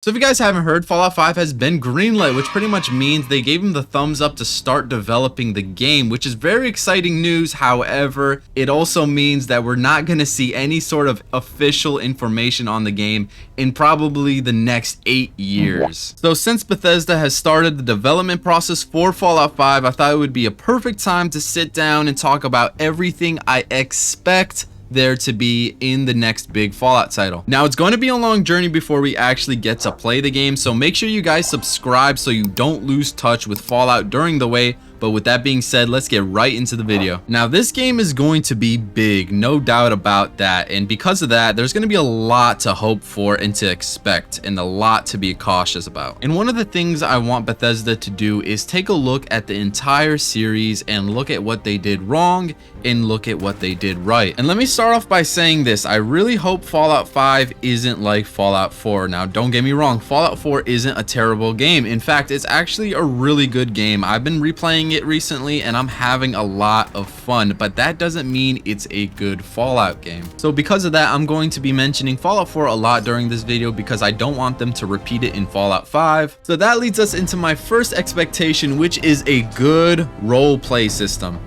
So if you guys haven't heard, Fallout 5 has been greenlit, which pretty much means they gave him the thumbs up to start developing the game, which is very exciting news. However, it also means that we're not going to see any sort of official information on the game in probably the next 8 years. So since Bethesda has started the development process for Fallout 5, I thought it would be a perfect time to sit down and talk about everything I expect there to be in the next big Fallout title. Now, it's going to be a long journey before we actually get to play the game, so make sure you guys subscribe so you don't lose touch with Fallout during the way. But with that being said, let's get right into the video. Now, this game is going to be big, no doubt about that. And because of that, there's going to be a lot to hope for and to expect, and a lot to be cautious about. And one of the things I want Bethesda to do is take a look at the entire series and look at what they did wrong and look at what they did right. And let me start off by saying this. I really hope Fallout 5 isn't like Fallout 4. Now, don't get me wrong, Fallout 4 isn't a terrible game. In fact, it's actually a really good game. I've been replaying it recently and I'm having a lot of fun, but that doesn't mean it's a good Fallout game. So because of that, I'm going to be mentioning Fallout 4 a lot during this video because I don't want them to repeat it in Fallout 5. So that leads us into my first expectation, which is a good role play system.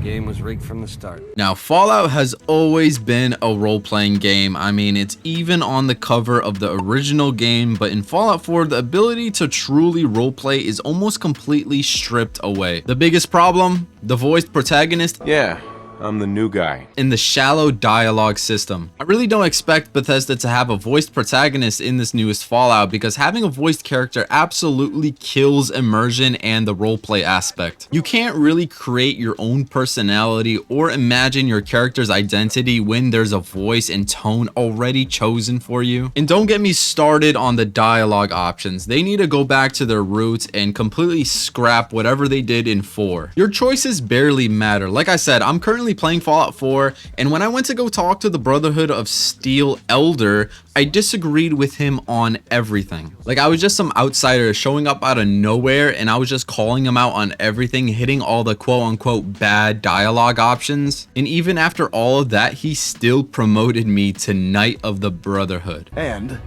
Game was rigged from the start. Now, Fallout has always been a role-playing game. I mean, it's even on the cover of the original game, but in Fallout 4, the ability to truly roleplay is almost completely stripped away. The biggest problem? The voiced protagonist? Yeah, I'm the new guy. In the shallow dialogue system. I really don't expect Bethesda to have a voiced protagonist in this newest Fallout because having a voiced character absolutely kills immersion and the roleplay aspect. You can't really create your own personality or imagine your character's identity when there's a voice and tone already chosen for you. And don't get me started on the dialogue options. They need to go back to their roots and completely scrap whatever they did in 4. Your choices barely matter. Like I said, I'm currently playing Fallout 4, and when I went to go talk to the Brotherhood of Steel Elder, I disagreed with him on everything. Like, I was just some outsider showing up out of nowhere, and I was just calling him out on everything, hitting all the quote-unquote bad dialogue options. And even after all of that, he still promoted me to Knight of the Brotherhood. And,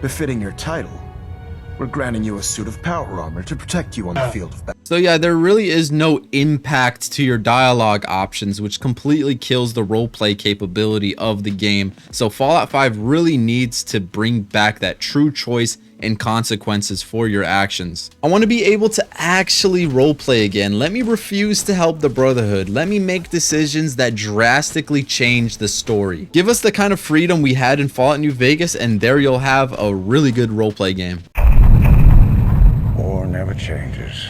befitting your title, we're granting you a suit of power armor to protect you on the field of battle. So yeah, there really is no impact to your dialogue options, which completely kills the roleplay capability of the game. So Fallout 5 really needs to bring back that true choice and consequences for your actions. I want to be able to actually roleplay again. Let me refuse to help the Brotherhood. Let me make decisions that drastically change the story. Give us the kind of freedom we had in Fallout New Vegas, and there you'll have a really good roleplay game. War never changes.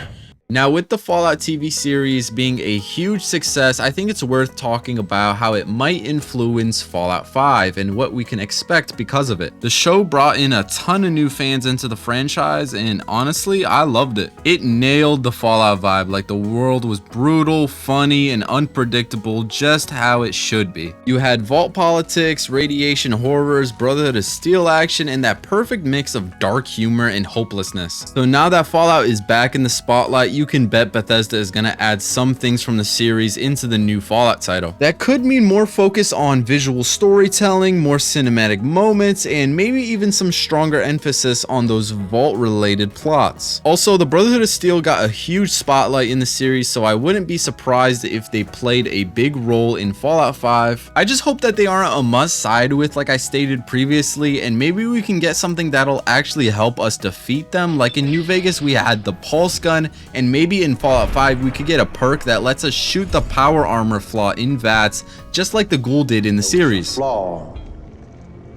Now, with the Fallout TV series being a huge success, I think it's worth talking about how it might influence Fallout 5 and what we can expect because of it. The show brought in a ton of new fans into the franchise, and honestly, I loved it. It nailed the Fallout vibe, like the world was brutal, funny, and unpredictable, just how it should be. You had vault politics, radiation horrors, Brotherhood of Steel action, and that perfect mix of dark humor and hopelessness. So now that Fallout is back in the spotlight, you can bet Bethesda is going to add some things from the series into the new Fallout title. That could mean more focus on visual storytelling, more cinematic moments, and maybe even some stronger emphasis on those vault-related plots. Also, the Brotherhood of Steel got a huge spotlight in the series, so I wouldn't be surprised if they played a big role in Fallout 5. I just hope that they aren't a must side with, like I stated previously, and maybe we can get something that'll actually help us defeat them. Like in New Vegas, we had the pulse gun, and maybe in Fallout 5 we could get a perk that lets us shoot the power armor flaw in VATS, just like the Ghoul did in the series. Flaw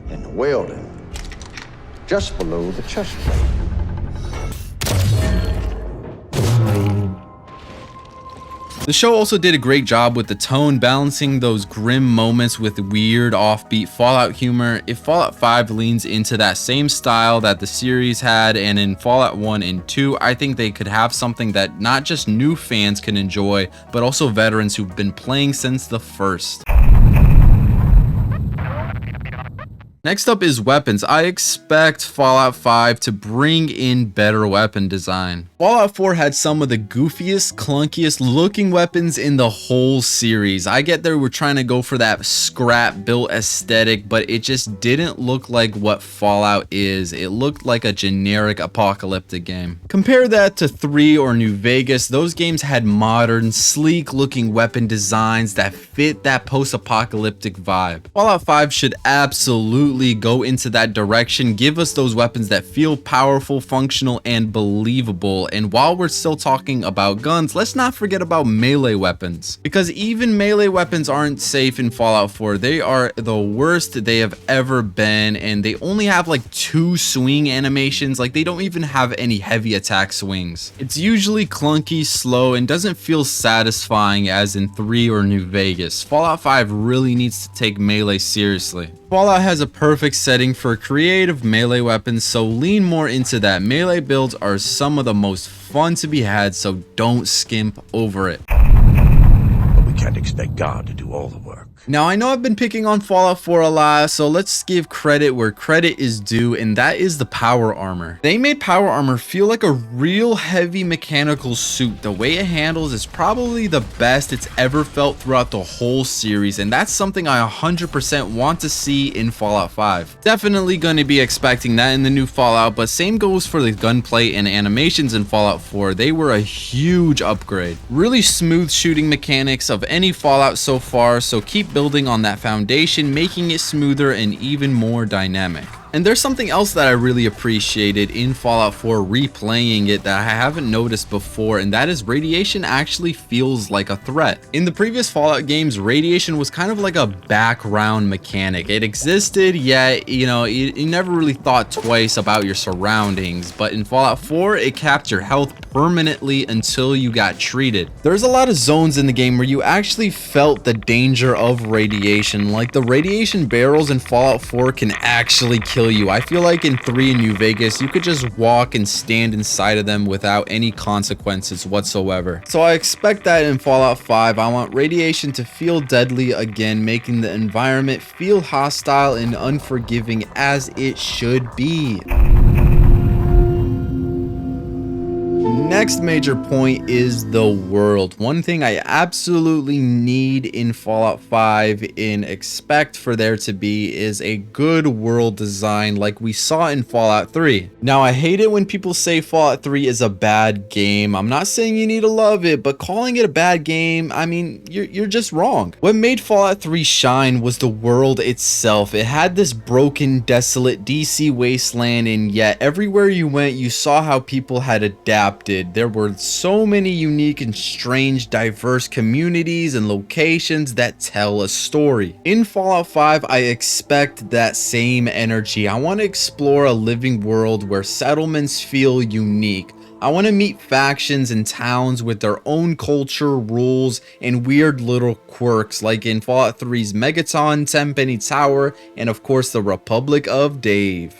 in the welding, just below the chest plate. The show also did a great job with the tone, balancing those grim moments with weird offbeat Fallout humor. If Fallout 5 leans into that same style that the series had, and in Fallout 1 and 2, I think they could have something that not just new fans can enjoy, but also veterans who've been playing since the first. Next up is weapons. I expect Fallout 5 to bring in better weapon design. Fallout 4 had some of the goofiest, clunkiest looking weapons in the whole series. I get they were trying to go for that scrap built aesthetic, but it just didn't look like what Fallout is. It looked like a generic apocalyptic game. Compare that to 3 or New Vegas. Those games had modern, sleek looking weapon designs that fit that post-apocalyptic vibe. Fallout 5 should absolutely go into that direction. Give us those weapons that feel powerful, functional, and believable. And while we're still talking about guns, let's not forget about melee weapons, because even melee weapons aren't safe in Fallout 4. They are the worst they have ever been, and they only have like 2 swing animations. Like, they don't even have any heavy attack swings. It's usually clunky, slow, and doesn't feel satisfying as in 3 or New Vegas. Fallout 5 really needs to take melee seriously. Fallout has a perfect setting for creative melee weapons, so lean more into that. Melee builds are some of the most fun to be had, so don't skimp over it. But we can't expect God to do all the work. Now, I know I've been picking on Fallout 4 a lot, so let's give credit where credit is due, and that is the power armor. They made power armor feel like a real heavy mechanical suit. The way it handles is probably the best it's ever felt throughout the whole series, and that's something I 100% want to see in Fallout 5. Definitely going to be expecting that in the new Fallout, but same goes for the gunplay and animations in Fallout 4. They were a huge upgrade. Really smooth shooting mechanics of any Fallout so far, so keep building on that foundation, making it smoother and even more dynamic. And there's something else that I really appreciated in Fallout 4 replaying it that I haven't noticed before, and that is radiation actually feels like a threat. In the previous Fallout games, radiation was kind of like a background mechanic. It existed, yet, you know, you never really thought twice about your surroundings, but in Fallout 4, it capped your health permanently until you got treated. There's a lot of zones in the game where you actually felt the danger of radiation, like the radiation barrels in Fallout 4 can actually kill you. I feel like in 3 in New Vegas, you could just walk and stand inside of them without any consequences whatsoever. So I expect that in Fallout 5. I want radiation to feel deadly again, making the environment feel hostile and unforgiving as it should be. Next major point is the world. One thing I absolutely need in Fallout 5 and expect for there to be is a good world design like we saw in Fallout 3. Now, I hate it when people say Fallout 3 is a bad game. I'm not saying you need to love it, but calling it a bad game, I mean, you're just wrong. What made Fallout 3 shine was the world itself. It had this broken, desolate DC wasteland, and yet everywhere you went, you saw how people had adapted. There were so many unique and strange, diverse communities and locations that tell a story. In Fallout 5, I expect that same energy. I want to explore a living world where settlements feel unique. I want to meet factions and towns with their own culture, rules, and weird little quirks like in Fallout 3's Megaton, Tenpenny Tower, and of course the Republic of Dave.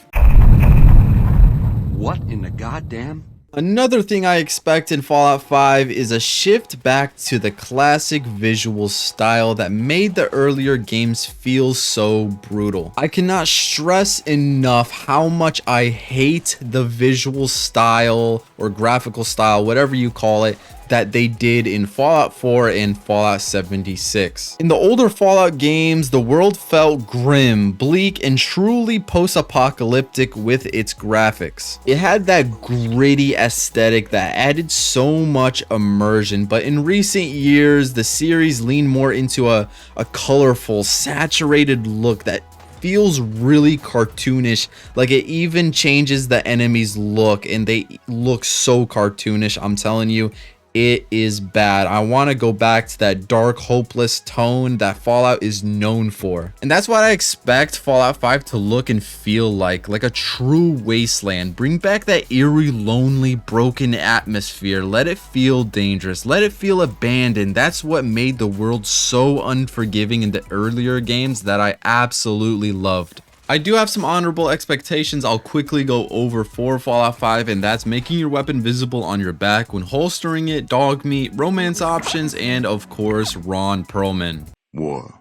What in the goddamn? Another thing I expect in Fallout 5 is a shift back to the classic visual style that made the earlier games feel so brutal. I cannot stress enough how much I hate the visual style or graphical style, whatever you call it, that they did in Fallout 4 and Fallout 76. In the older Fallout games, the world felt grim, bleak, and truly post-apocalyptic with its graphics. It had that gritty aesthetic that added so much immersion, but in recent years, the series leaned more into a colorful, saturated look that feels really cartoonish. Like, it even changes the enemies' look, and they look so cartoonish. I'm telling you, it is bad. I want to go back to that dark, hopeless tone that Fallout is known for. And that's what I expect Fallout 5 to look and feel like a true wasteland. Bring back that eerie, lonely, broken atmosphere. Let it feel dangerous. Let it feel abandoned. That's what made the world so unforgiving in the earlier games that I absolutely loved. I do have some honorable expectations I'll quickly go over for Fallout 5, and that's making your weapon visible on your back when holstering it, dog meat, romance options, and of course, Ron Perlman. War.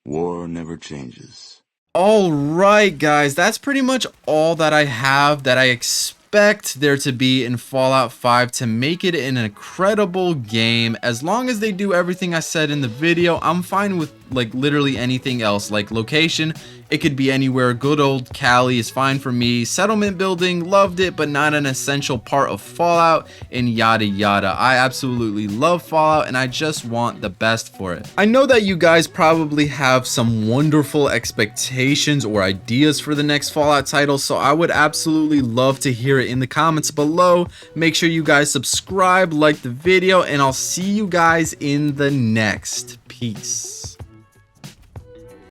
War never changes. All right, guys, that's pretty much all that I have that I expect there to be in Fallout 5 to make it an incredible game. As long as they do everything I said in the video, I'm fine with like literally anything else. Like location, it could be anywhere. Good old Cali is fine for me. Settlement building, loved it, but not an essential part of Fallout, and yada yada. I absolutely love Fallout and I just want the best for it. I know that you guys probably have some wonderful expectations or ideas for the next Fallout title, so I would absolutely love to hear it in the comments below. Make sure you guys subscribe, like the video, and I'll see you guys in the next. Peace.